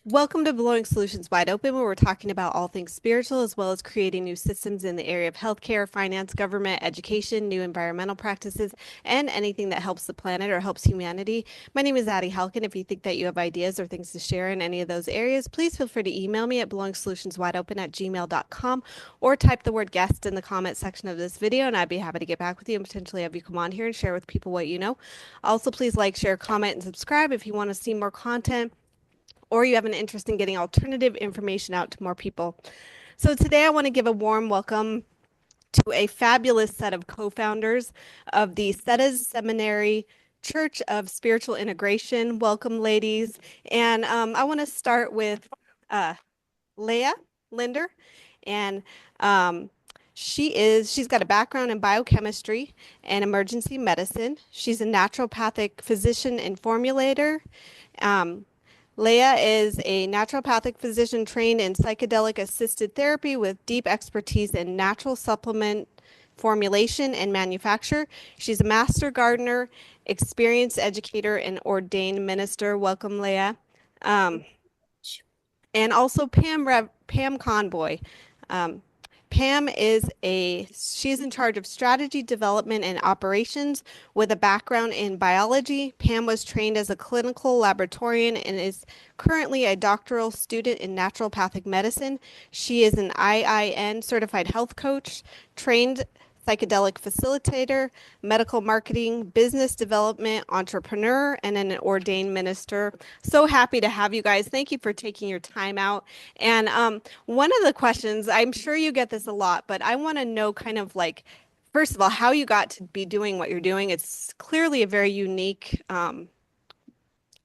Welcome to Blowing Solutions Wide Open, where we're talking about all things spiritual, as well as creating new systems in the area of healthcare, finance, government, education, new environmental practices, and anything that helps the planet or helps humanity. My name is Addie Halkin. If you think that you have ideas or things to share in any of those areas, please feel free to email me at blowingsolutionswideopen@gmail.com or type the word guest in the comment section of this video, and I'd be happy to get back with you and potentially have you come on here and share with people what you know. Also, please like, share, comment, and subscribe if you want to see more content or you have an interest in getting alternative information out to more people. So today I want to give a warm welcome to a fabulous set of co-founders of the Setas Seminary Church of Spiritual Integration. Welcome, ladies. And I want to start with uh, Leah Linder. And um, she's got a background in biochemistry and emergency medicine. She's a naturopathic physician and formulator. Um, Leah is a naturopathic physician trained in psychedelic assisted therapy with deep expertise in natural supplement formulation and manufacture. She's a master gardener, experienced educator, and ordained minister. Welcome, Leah. Um, and also Pam Conboy. Um, Pam she's in charge of strategy development and operations with a background in biology. Pam was trained as a clinical laboratorian and is currently a doctoral student in naturopathic medicine. She is an IIN certified health coach, trained psychedelic facilitator, medical marketing, business development, entrepreneur, and an ordained minister. So happy to have you guys. Thank you for taking your time out. And one of the questions, I'm sure you get this a lot, but I want to know kind of like, first of all, how you got to be doing what you're doing. It's clearly a very unique I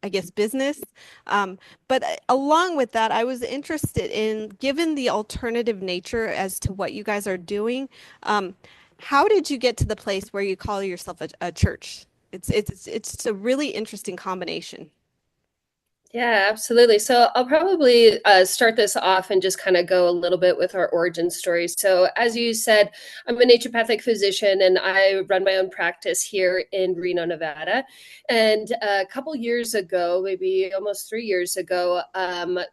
guess, business. But along with that, I was interested in, given the alternative nature as to what you guys are doing, how did you get to the place where you call yourself a church? It's a really interesting combination. Yeah, absolutely. So I'll probably start this off and just kind of go a little bit with our origin story. So, as you said, I'm a naturopathic physician and I run my own practice here in Reno, Nevada. And a couple years ago, maybe almost 3 years ago,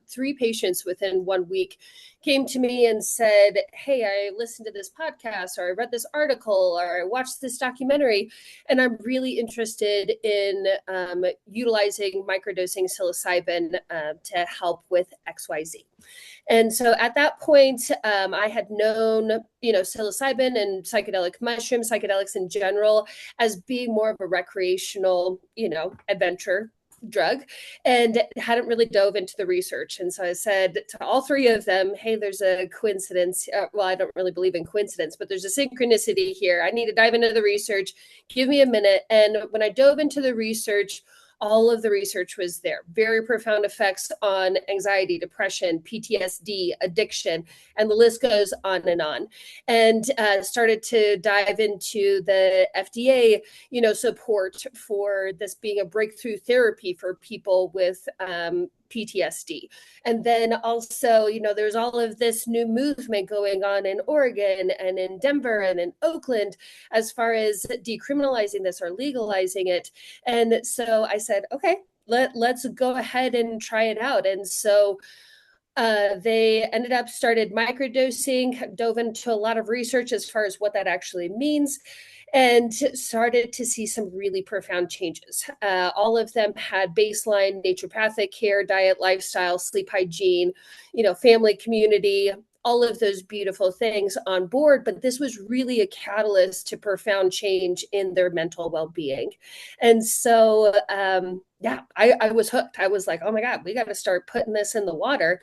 three patients within 1 week came to me and said, "Hey, I listened to this podcast, or I read this article, or I watched this documentary, and I'm really interested in utilizing microdosing psilocybin to help with XYZ." And so at that point, I had known, psilocybin and psychedelic mushrooms, psychedelics in general, as being more of a recreational, adventure drug, and hadn't really dove into the research. And so I said to all three of them, "Hey, there's a coincidence. Well, I don't really believe in coincidence, but there's a synchronicity here. I need to dive into the research. Give me a minute." And when I dove into the research, all of the research was there. Very profound effects on anxiety, depression, PTSD, addiction, and the list goes on and on. And started to dive into the FDA, support for this being a breakthrough therapy for people with PTSD. And then also, there's all of this new movement going on in Oregon and in Denver and in Oakland as far as decriminalizing this or legalizing it. And so I said, okay, let's go ahead and try it out. And so they ended up started microdosing, dove into a lot of research as far as what that actually means, and started to see some really profound changes. All of them had baseline naturopathic care, diet, lifestyle, sleep hygiene, family, community, all of those beautiful things on board. But this was really a catalyst to profound change in their mental well-being. And so, yeah, I was hooked. I was like, oh my God, we got to start putting this in the water.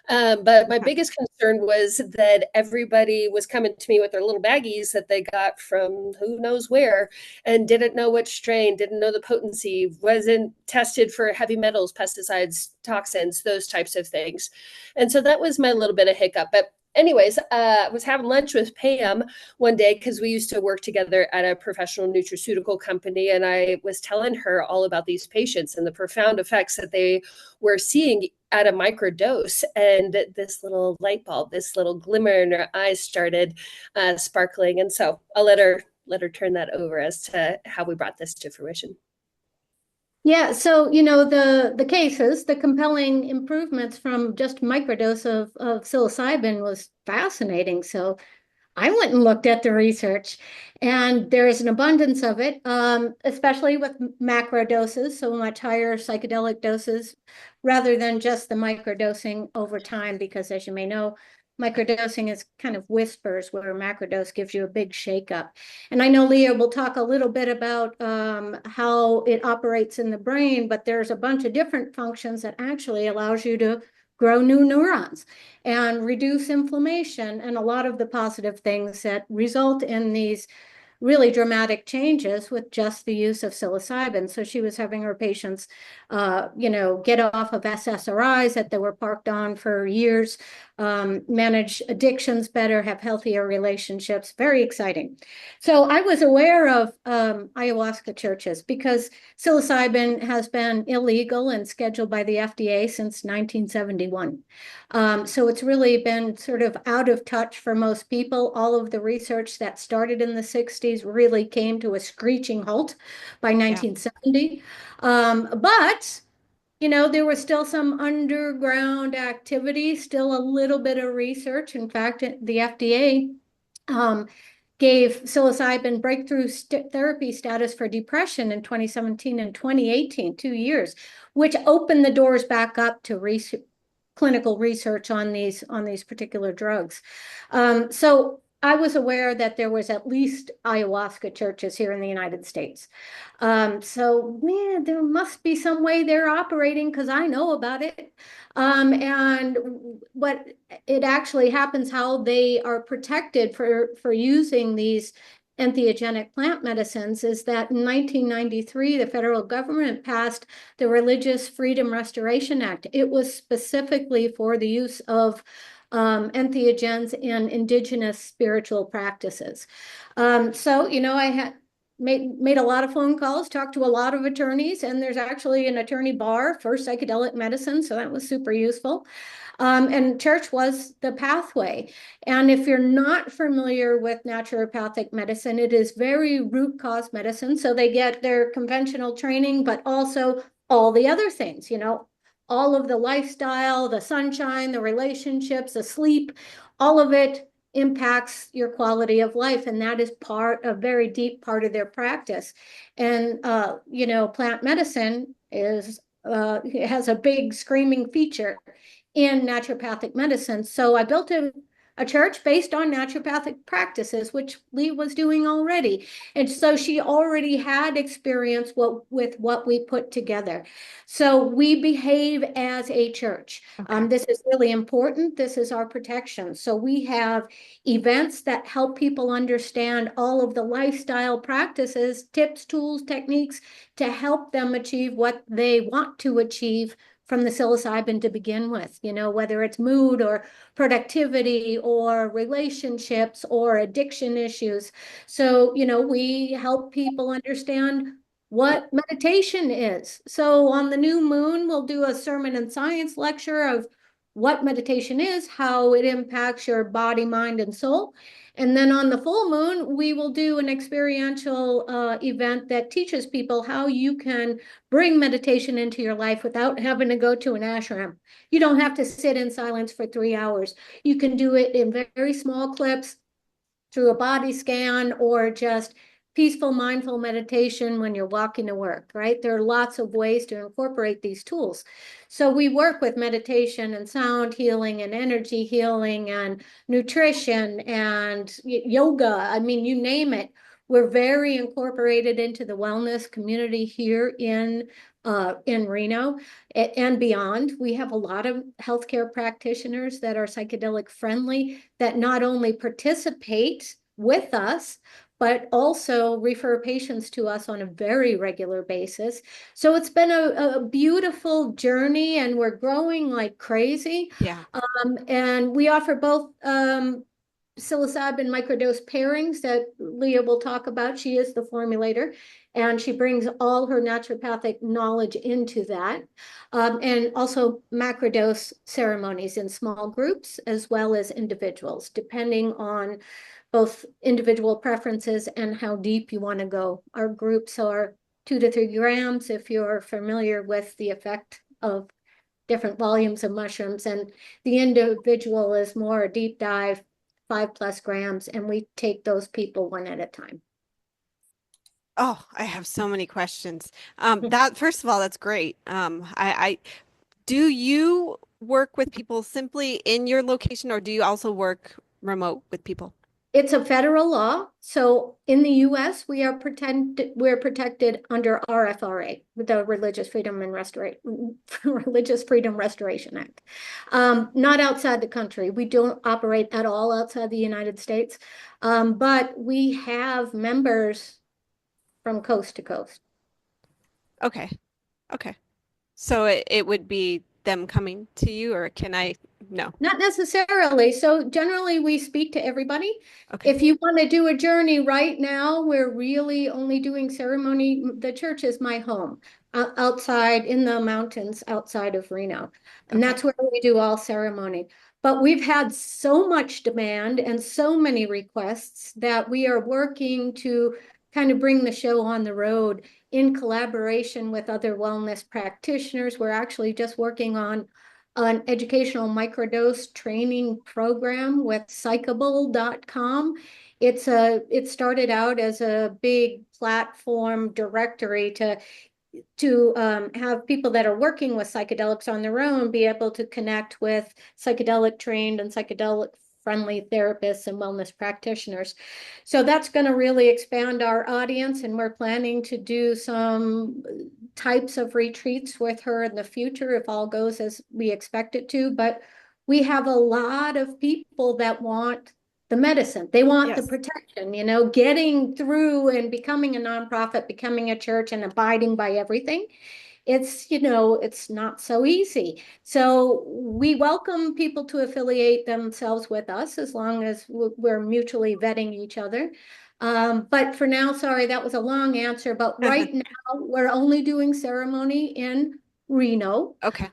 But my biggest concern was that everybody was coming to me with their little baggies that they got from who knows where and didn't know what strain, didn't know the potency, wasn't tested for heavy metals, pesticides, toxins, those types of things. And so that was my little bit of hiccup. But anyways, I was having lunch with Pam one day because we used to work together at a professional nutraceutical company. And I was telling her all about these patients and the profound effects that they were seeing at a microdose. And this little light bulb, this little glimmer in her eyes started sparkling. And so I'll let her turn that over as to how we brought this to fruition. Yeah, so the cases, the compelling improvements from just microdose of psilocybin was fascinating. So I went and looked at the research, and there is an abundance of it, especially with macro doses, so much higher psychedelic doses, rather than just the microdosing over time, because as you may know, microdosing is kind of whispers, where macrodose gives you a big shakeup. And I know Leah will talk a little bit about how it operates in the brain, but there's a bunch of different functions that actually allows you to grow new neurons and reduce inflammation and a lot of the positive things that result in these really dramatic changes with just the use of psilocybin. So she was having her patients, get off of SSRIs that they were parked on for years, manage addictions better, have healthier relationships. Very exciting. So I was aware of ayahuasca churches because psilocybin has been illegal and scheduled by the FDA since 1971. So it's really been sort of out of touch for most people. All of the research that started in the 60s really came to a screeching halt by Yeah. 1970. But there was still some underground activity, still a little bit of research. In fact, the FDA gave psilocybin breakthrough therapy status for depression in 2017 and 2018, 2 years, which opened the doors back up to clinical research on these particular drugs. So I was aware that there was at least ayahuasca churches here in the United States. So man, there must be some way they're operating because I know about it. And what it actually happens, how they are protected for using these entheogenic plant medicines is that in 1993, the federal government passed the Religious Freedom Restoration Act. It was specifically for the use of entheogens in indigenous spiritual practices. So, I had made a lot of phone calls, talked to a lot of attorneys, and there's actually an attorney bar for psychedelic medicine, so that was super useful. And church was the pathway. And if you're not familiar with naturopathic medicine, it is very root cause medicine. So they get their conventional training, but also all the other things, all of the lifestyle, the sunshine, the relationships, the sleep, all of it impacts your quality of life. And that is a very deep part of their practice. And, plant medicine has a big screaming feature in naturopathic medicine. So I built a church based on naturopathic practices, which Lee was doing already. And so she already had experience with what we put together. So we behave as a church. Okay. This is really important. This is our protection. So we have events that help people understand all of the lifestyle practices, tips, tools, techniques to help them achieve what they want to achieve from the psilocybin to begin with, whether it's mood or productivity or relationships or addiction issues. So, we help people understand what meditation is. So on the new moon, we'll do a sermon and science lecture of what meditation is, how it impacts your body, mind, and soul. And then on the full moon, we will do an experiential event that teaches people how you can bring meditation into your life without having to go to an ashram. You don't have to sit in silence for 3 hours. You can do it in very small clips through a body scan or just peaceful, mindful meditation when you're walking to work, right? There are lots of ways to incorporate these tools. So we work with meditation and sound healing and energy healing and nutrition and yoga. I mean, you name it. We're very incorporated into the wellness community here in Reno and beyond. We have a lot of healthcare practitioners that are psychedelic friendly that not only participate with us, but also refer patients to us on a very regular basis. So it's been a beautiful journey and we're growing like crazy. Yeah. And we offer both psilocybin microdose pairings that Leah will talk about. She is the formulator and she brings all her naturopathic knowledge into that. And also macrodose ceremonies in small groups as well as individuals, depending on both individual preferences and how deep you want to go. Our groups are 2 to 3 grams if you're familiar with the effect of different volumes of mushrooms. And the individual is more a deep dive, 5+ grams, and we take those people one at a time. Oh, I have so many questions. That first of all, that's great. Do you work with people simply in your location, or do you also work remote with people? It's a federal law. So in the US, we're protected under RFRA, the Religious Freedom Restoration Act. Not outside the country. We don't operate at all outside the United States. But we have members from coast to coast. Okay. Okay. So it would be them coming to you, or can I? No. Not necessarily. So generally we speak to everybody. Okay. If you want to do a journey right now, we're really only doing ceremony. The church is my home outside in the mountains outside of Reno. And Okay. that's where we do all ceremony. But we've had so much demand and so many requests that we are working to kind of bring the show on the road in collaboration with other wellness practitioners. We're actually just working on an educational microdose training program with psychable.com. It started out as a big platform directory to have people that are working with psychedelics on their own be able to connect with psychedelic trained and psychedelic friendly therapists and wellness practitioners. So that's going to really expand our audience, and we're planning to do some types of retreats with her in the future if all goes as we expect it to. But we have a lot of people that want the medicine. They want the Yes. protection, getting through and becoming a nonprofit, becoming a church, and abiding by everything. It's not so easy. So we welcome people to affiliate themselves with us as long as we're mutually vetting each other. But for now, sorry, that was a long answer. But right now, we're only doing ceremony in Reno. Okay.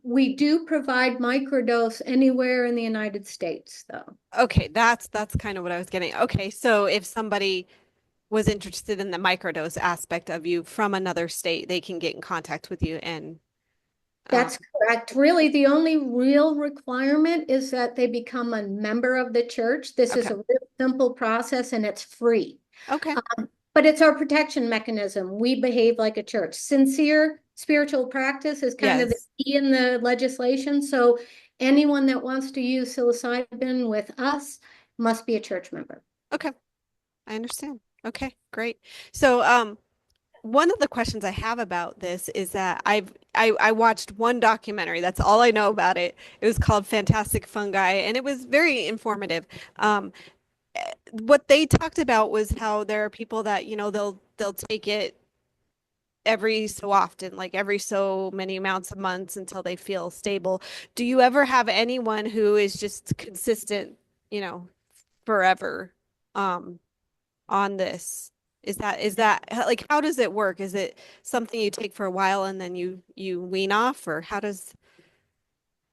We do provide microdose anywhere in the United States, though. Okay. That's kind of what I was getting. Okay. So if somebody was interested in the microdose aspect of you from another state, they can get in contact with you and That's correct. Really, the only real requirement is that they become a member of the church. This is okay. a real simple process and it's free. Okay. But it's our protection mechanism. We behave like a church. Sincere spiritual practice is kind of the Yes. key in the legislation. So anyone that wants to use psilocybin with us must be a church member. Okay. I understand. Okay, great. So, one of the questions I have about this is that I watched one documentary. That's all I know about it. It was called Fantastic Fungi, and it was very informative. What they talked about was how there are people that, they'll take it every so often, like every so many amounts of months until they feel stable. Do you ever have anyone who is just consistent, forever, on this? Is that like, how does it work? Is it something you take for a while and then you wean off, or how does?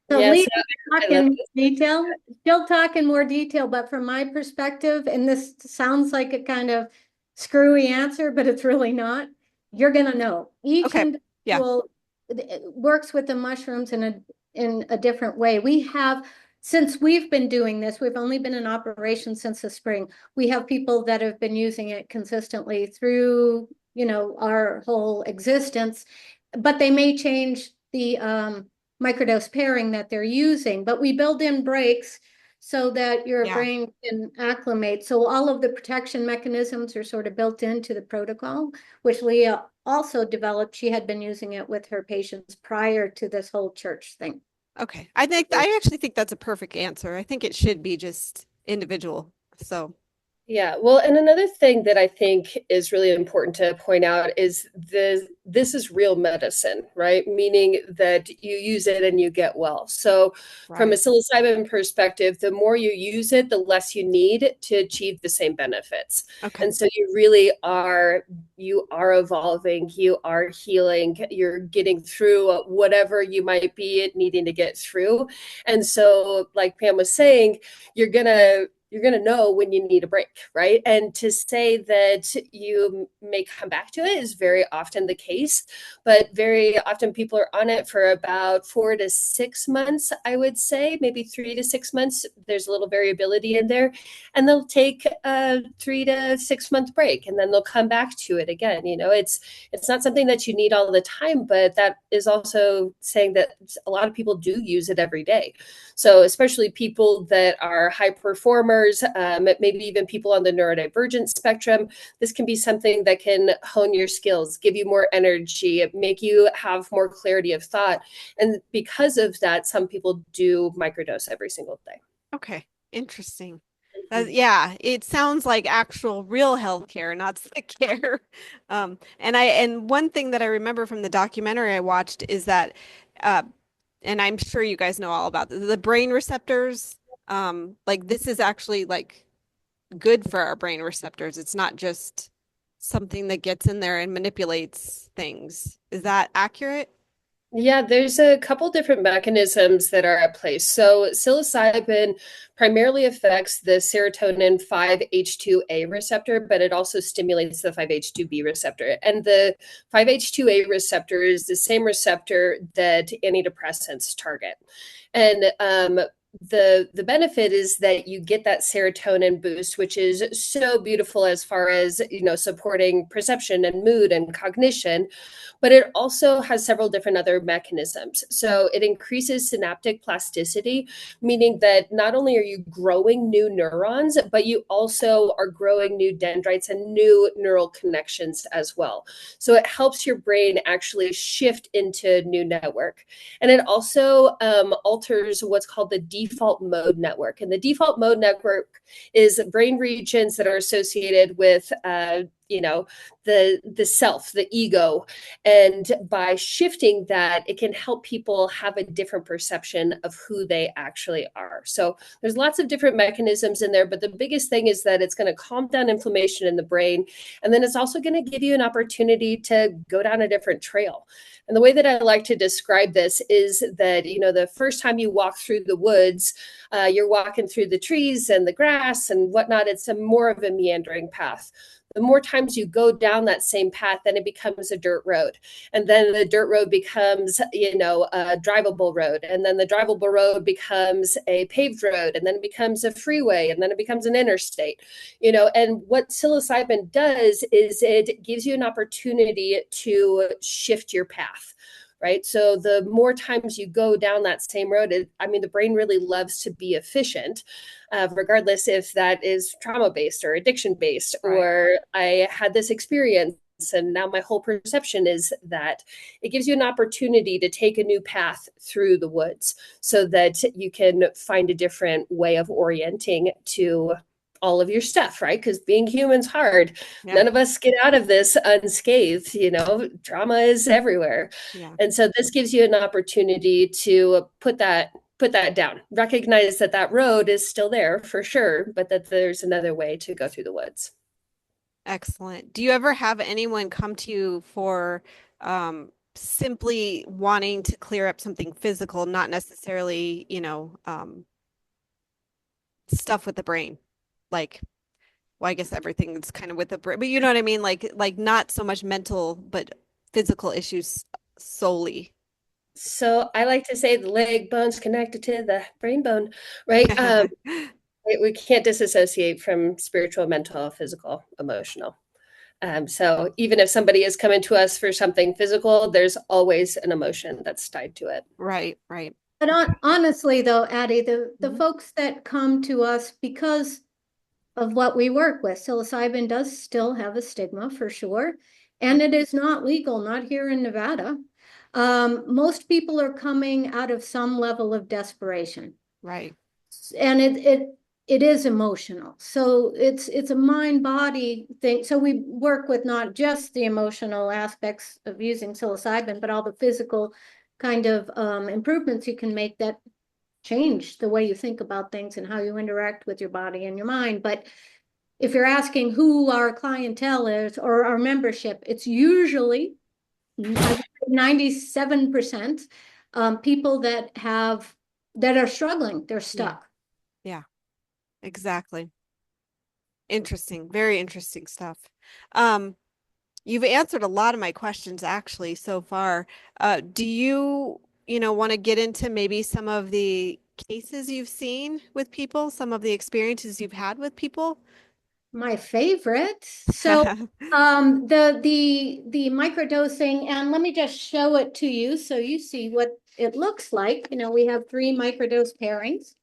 So Yes, Lee will talk I love in this. detail. She'll talk in more detail, but from my perspective, and this sounds like a kind of screwy answer, but it's really not. You're gonna know. Each Okay. Yeah. individual works with the mushrooms in a different way. Since we've been doing this, we've only been in operation since the spring. We have people that have been using it consistently through, our whole existence, but they may change the microdose pairing that they're using, but we build in breaks so that your Yeah. brain can acclimate. So all of the protection mechanisms are sort of built into the protocol, which Leah also developed. She had been using it with her patients prior to this whole church thing. Okay. I actually think that's a perfect answer. I think it should be just individual. So, Yeah, well, and another thing that I think is really important to point out is this is real medicine, right? Meaning that you use it and you get well. So from a right. psilocybin perspective, the more you use it, the less you need to achieve the same benefits. Okay. And so you are evolving, you are healing, you're getting through whatever you might be needing to get through. And so like Pam was saying, you're gonna you're going to know when you need a break, right? And to say that you may come back to it is very often the case, but very often people are on it for about 4 to 6 months, I would say, maybe 3 to 6 months. There's a little variability in there, and they'll take a 3 to 6 month break, and then they'll come back to it again. It's not something that you need all the time, but that is also saying that a lot of people do use it every day. So especially people that are high performers, maybe even people on the neurodivergent spectrum, this can be something that can hone your skills, give you more energy, make you have more clarity of thought. And because of that, some people do microdose every single day. Okay, interesting. Yeah, it sounds like actual real healthcare, not sick care. And one thing that I remember from the documentary I watched is that, uh, and I'm sure you guys know all about the brain receptors. Like this is actually like good for our brain receptors. It's not just something that gets in there and manipulates things. Is that accurate? Yeah, there's a couple different mechanisms that are at play. So psilocybin primarily affects the serotonin 5-H2A receptor, but it also stimulates the 5-H2B receptor. And the 5-H2A receptor is the same receptor that antidepressants target. And the benefit is that you get that serotonin boost, which is so beautiful as far as supporting perception and mood and cognition, but it also has several different other mechanisms. So it increases synaptic plasticity, meaning that not only are you growing new neurons, but you also are growing new dendrites and new neural connections as well. So it helps your brain actually shift into new network. And it also alters what's called the default mode network. And the default mode network is brain regions that are associated with the self, the ego. And by shifting that, it can help people have a different perception of who they actually are. So there's lots of different mechanisms in there, but the biggest thing is that it's going to calm down inflammation in the brain. And then it's also going to give you an opportunity to go down a different trail. And the way that I like to describe this is that, the first time you walk through the woods, you're walking through the trees and the grass and whatnot. It's more of a meandering path. The more times you go down that same path, then it becomes a dirt road. And then the dirt road becomes, a drivable road. And then the drivable road becomes a paved road. And then it becomes a freeway. And then it becomes an interstate. And what psilocybin does is it gives you an opportunity to shift your path. Right. So the more times you go down that same road, the brain really loves to be efficient, regardless if that is trauma based or addiction based, right, or I had this experience and now my whole perception is that. It gives you an opportunity to take a new path through the woods so that you can find a different way of orienting to all of your stuff, right? Because being human's hard. Yeah. None of us get out of this unscathed. Trauma is everywhere. Yeah. And so this gives you an opportunity to put that down, recognize that road is still there for sure, but that there's another way to go through the woods. Excellent. Do you ever have anyone come to you for simply wanting to clear up something physical, not necessarily, stuff with the brain? Like, well, I guess everything is kind of with the brain, but you know what I mean? Like not so much mental, but physical issues solely. So I like to say the leg bone's connected to the brain bone, right? We can't disassociate from spiritual, mental, physical, emotional. So even if somebody is coming to us for something physical, there's always an emotion that's tied to it. Right. But honestly, though, Addie, the folks that come to us because of what we work with, psilocybin does still have a stigma for sure, and it is not legal, not here in Nevada. Most people are coming out of some level of desperation, right? And it is emotional, so it's a mind-body thing. So we work with not just the emotional aspects of using psilocybin, but all the physical kind of improvements you can make that change the way you think about things and how you interact with your body and your mind. But if you're asking who our clientele is or our membership, it's usually 97% people that are struggling, they're stuck. Yeah. Exactly. Interesting. Very interesting stuff. Um, you've answered a lot of my questions actually so far. Do you, want to get into maybe some of the cases you've seen with people, some of the experiences you've had with people? My favorite. So the microdosing, and let me just show it to you so you see what it looks like. We have 3 microdose pairings.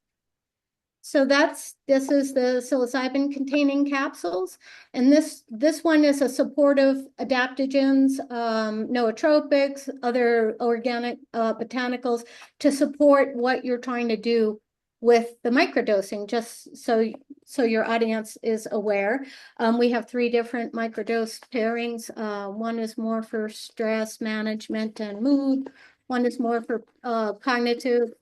So this is the psilocybin containing capsules, and this one is a supportive adaptogens, nootropics, other organic botanicals to support what you're trying to do with the microdosing. Just so your audience is aware, we have 3 different microdose pairings. One is more for stress management and mood. One is more for cognitive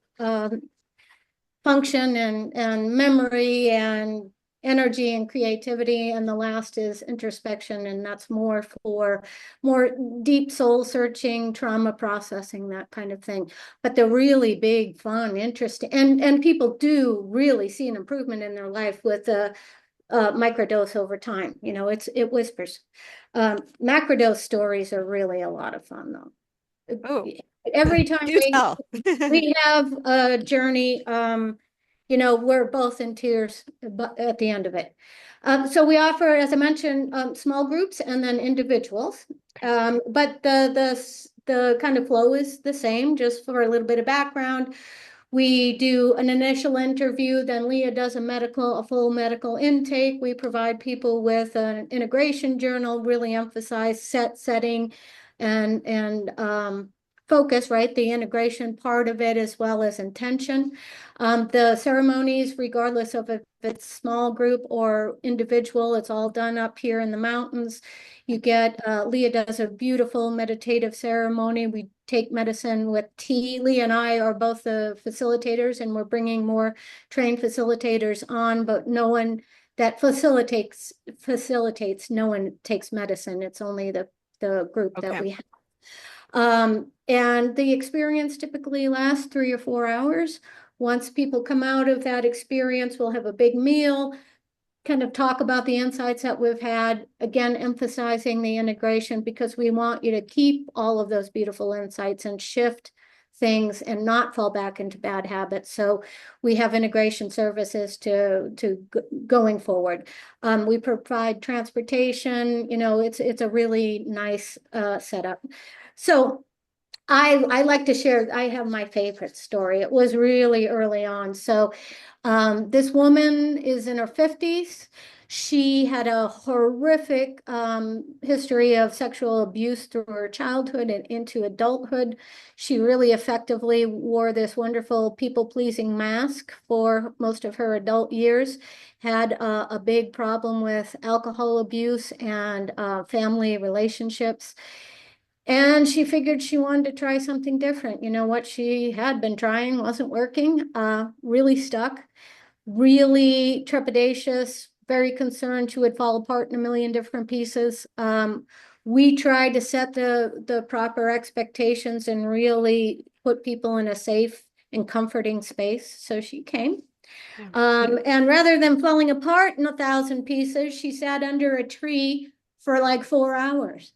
function and memory and energy and creativity, and the last is introspection, and that's more for more deep soul searching, trauma processing, that kind of thing. But the really big, fun, interesting, and people do really see an improvement in their life with a microdose over time. It whispers. Macrodose stories are really a lot of fun though. Oh, Every time do tell. we have a journey, we're both in tears at the end of it. So we offer, as I mentioned, small groups and then individuals. But the kind of flow is the same. Just for a little bit of background, we do an initial interview, then Leah does a full medical intake. We provide people with an integration journal, really emphasize setting and focus, right? The integration part of it as well as intention. The ceremonies, regardless of if it's small group or individual, it's all done up here in the mountains. Leah does a beautiful meditative ceremony. We take medicine with tea. Leah and I are both the facilitators, and we're bringing more trained facilitators on, but no one that facilitates, no one takes medicine. It's only the group that Okay. we have. And the experience typically lasts 3 or 4 hours. Once people come out of that experience, we'll have a big meal, kind of talk about the insights that we've had, again, emphasizing the integration, because we want you to keep all of those beautiful insights and shift things and not fall back into bad habits. So we have integration services to going forward. We provide transportation. It's a really nice setup. So I like to share, I have my favorite story. It was really early on. So this woman is in her 50s. She had a horrific history of sexual abuse through her childhood and into adulthood. She really effectively wore this wonderful people-pleasing mask for most of her adult years, had a big problem with alcohol abuse and family relationships. And she figured she wanted to try something different. What she had been trying wasn't working, really stuck, really trepidatious, very concerned she would fall apart in a million different pieces. We tried to set the proper expectations and really put people in a safe and comforting space. So she came. Yeah. And rather than falling apart in 1,000 pieces, she sat under a tree for like 4 hours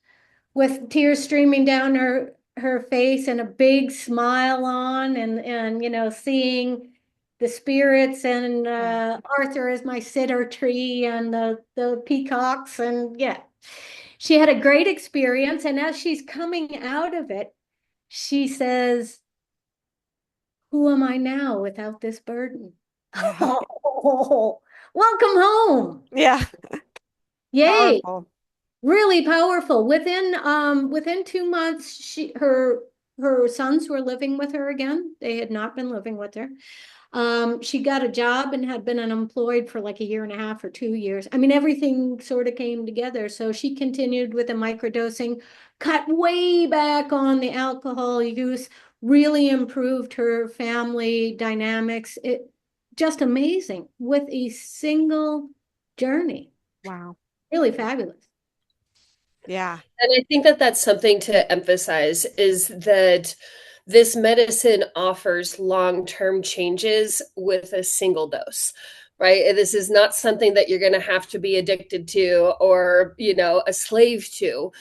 with tears streaming down her face and a big smile on, and seeing the spirits and Arthur is my sitter tree and the peacocks, and yeah, she had a great experience. And as she's coming out of it, she says, "Who am I now without this burden?" Yeah. Oh, welcome home. Yeah. Yay. Powerful. Really powerful. Within 2 months, her sons were living with her again. They had not been living with her. She got a job and had been unemployed for like a year and a half or 2 years. I mean, everything sort of came together. So she continued with the microdosing, cut way back on the alcohol use, really improved her family dynamics. It just amazing with a single journey. Wow. Really fabulous. Yeah. And I think that that's something to emphasize, is that this medicine offers long-term changes with a single dose. right? This is not something that you're going to have to be addicted to or, a slave to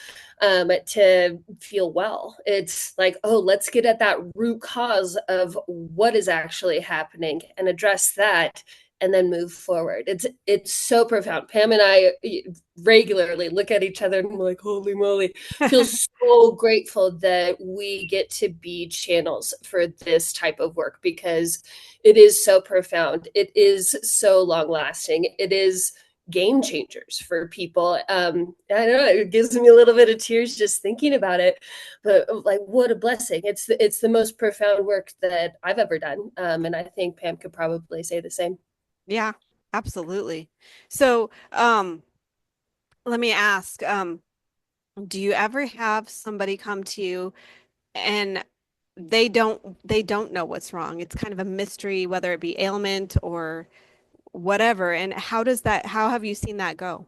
feel well. It's like, oh, let's get at that root cause of what is actually happening and address that and then move forward. It's so profound. Pam and I regularly look at each other and we're like, holy moly, feel so grateful that we get to be channels for this type of work, because it is so profound. It is so long lasting. It is game changers for people. I don't know, it gives me a little bit of tears just thinking about it, but like, what a blessing. It's the most profound work that I've ever done. And I think Pam could probably say the same. Yeah, absolutely. So, let me ask, do you ever have somebody come to you and they don't know what's wrong? It's kind of a mystery, whether it be ailment or whatever. And how have you seen that go?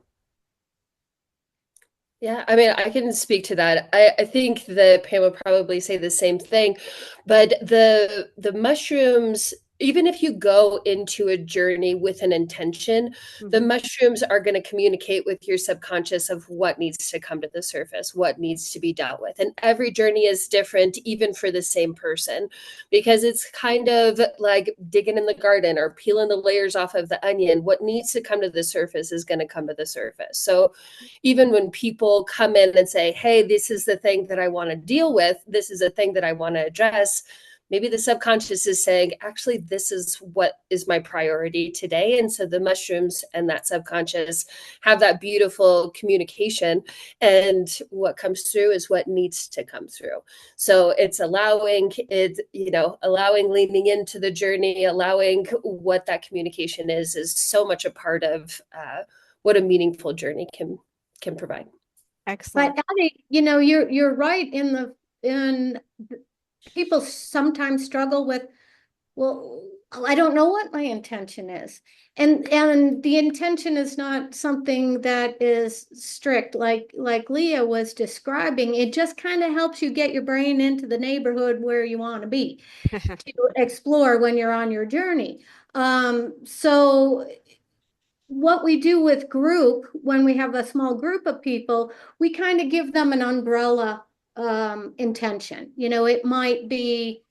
Yeah, I mean, I can speak to that. I think that Pam would probably say the same thing, but the mushrooms, even if you go into a journey with an intention, the Hmm. mushrooms are going to communicate with your subconscious of what needs to come to the surface, what needs to be dealt with. And every journey is different, even for the same person, because it's kind of like digging in the garden or peeling the layers off of the onion. What needs to come to the surface is going to come to the surface. So even when people come in and say, hey, this is the thing that I want to deal with, this is a thing that I want to address, maybe the subconscious is saying, actually, this is what is my priority today. And so the mushrooms and that subconscious have that beautiful communication. And what comes through is what needs to come through. So it's allowing leaning into the journey, allowing what that communication is so much a part of what a meaningful journey can provide. Excellent. But Addie, you're right in people sometimes struggle with, well, I don't know what my intention is. And the intention is not something that is strict, like Leah was describing. It just kind of helps you get your brain into the neighborhood where you want to be, to explore when you're on your journey. So what we do with group, when we have a small group of people, we kind of give them an umbrella intention. It might be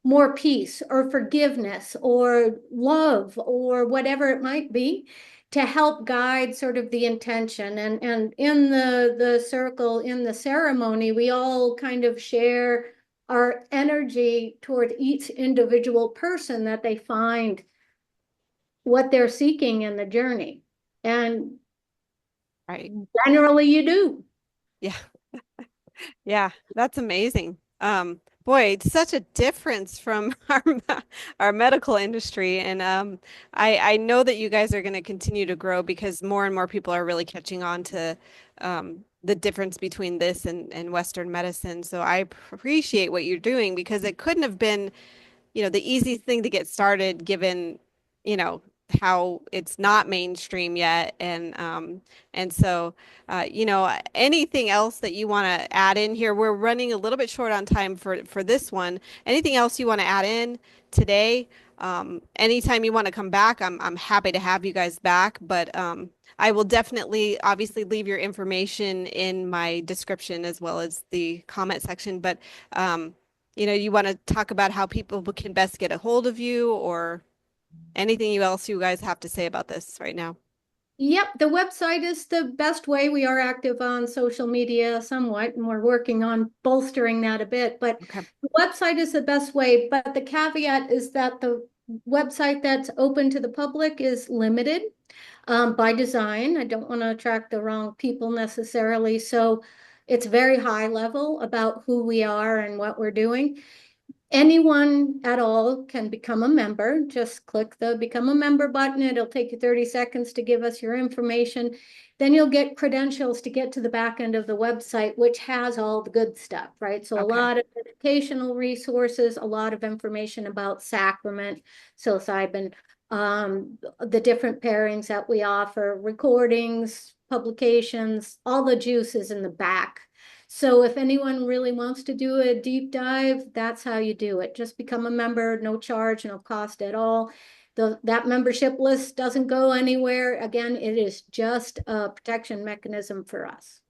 more peace or forgiveness or love or whatever it might be, to help guide sort of the intention. And in the circle, in the ceremony, we all kind of share our energy toward each individual person, that they find what they're seeking in the journey. And Right. generally you do. Yeah. Yeah, that's amazing. Boy, it's such a difference from our medical industry, and I know that you guys are going to continue to grow because more and more people are really catching on to the difference between this and Western medicine. So I appreciate what you're doing because it couldn't have been the easiest thing to get started given, you know, how it's not mainstream yet. And so, anything else that you want to add in here? We're running a little bit short on time for this one. Anything else you want to add in today? Anytime you want to come back, I'm happy to have you guys back, but I will definitely obviously leave your information in my description as well as the comment section. But you want to talk about how people can best get a hold of you or anything else you guys have to say about this right now? Yep, the website is the best way. We are active on social media somewhat, and we're working on bolstering that a bit. But Okay. the website is the best way. But the caveat is that the website that's open to the public is limited by design. I don't want to attract the wrong people necessarily. So it's very high level about who we are and what we're doing. Anyone at all can become a member. Just click the become a member button. It'll take you 30 seconds to give us your information. Then you'll get credentials to get to the back end of the website, which has all the good stuff, right? So a Okay. lot of educational resources, a lot of information about sacrament, psilocybin, the different pairings that we offer, recordings, publications, all the juice is in the back. So if anyone really wants to do a deep dive, that's how you do it. Just become a member, no charge, no cost at all. That membership list doesn't go anywhere. Again, it is just a protection mechanism for us.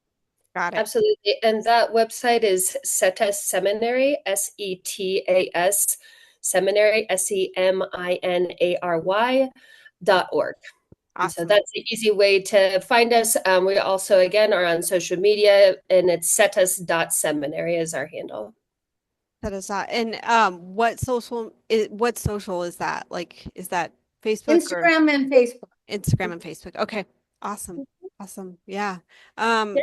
Got it. Absolutely. And that website is Setas Seminary, Setas Seminary, Seminary.org. And so Awesome. that's an easy way to find us. We also, again, are on social media, and it's setas.seminary is our handle. That is not. And what social is that? Like, is that Facebook or Instagram and Facebook. Instagram and Facebook? Okay. Awesome. Awesome. Yeah. Um,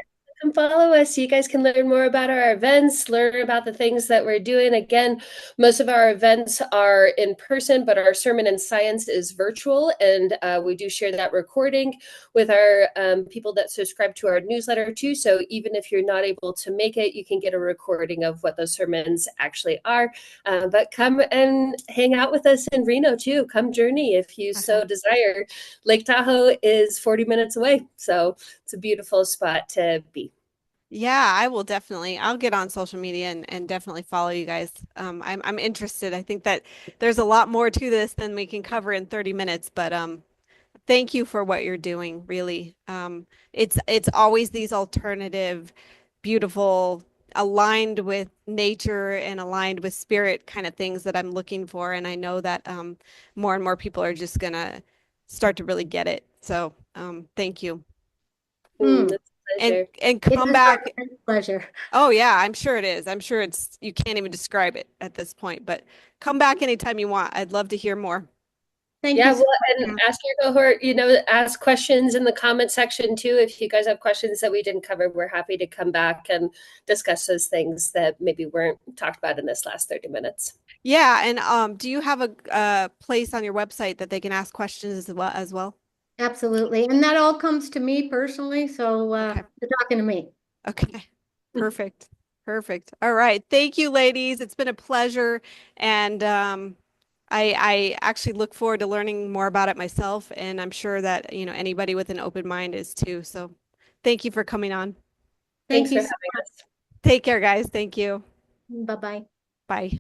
Come follow us. You guys can learn more about our events, learn about the things that we're doing. Again, most of our events are in person, but our Sermon and Science is virtual. And we do share that recording with our people that subscribe to our newsletter too. So even if you're not able to make it, you can get a recording of what those sermons actually are. But come and hang out with us in Reno too. Come journey if you so desire. Lake Tahoe is 40 minutes away. So it's a beautiful spot to be. yeah, I will definitely. I'll get on social media and definitely follow you guys. I'm interested. I think that there's a lot more to this than we can cover in 30 minutes, but thank you for what you're doing, really. It's always these alternative, beautiful, aligned with nature and aligned with spirit kind of things that I'm looking for, and I know that more and more people are just gonna start to really get it. So, thank you. Mm. It's a pleasure. And It come is back. our pleasure. Oh yeah, I'm sure it is. I'm sure it's you can't even describe it at this point, but come back anytime you want. I'd love to hear more. Thank Yeah, you well, so and much. ask your cohort, ask questions in the comment section too. If you guys have questions that we didn't cover, we're happy to come back and discuss those things that maybe weren't talked about in this last 30 minutes. Yeah, and do you have a place on your website that they can ask questions as well? Absolutely. And that all comes to me personally. So Okay. you're talking to me. Okay. Perfect. Perfect. All right. Thank you, ladies. It's been a pleasure. And I actually look forward to learning more about it myself. And I'm sure that, anybody with an open mind is too. So thank you for coming on. Thank Thanks you for so having us. Take care, guys. Thank you. much. Bye-bye. Bye.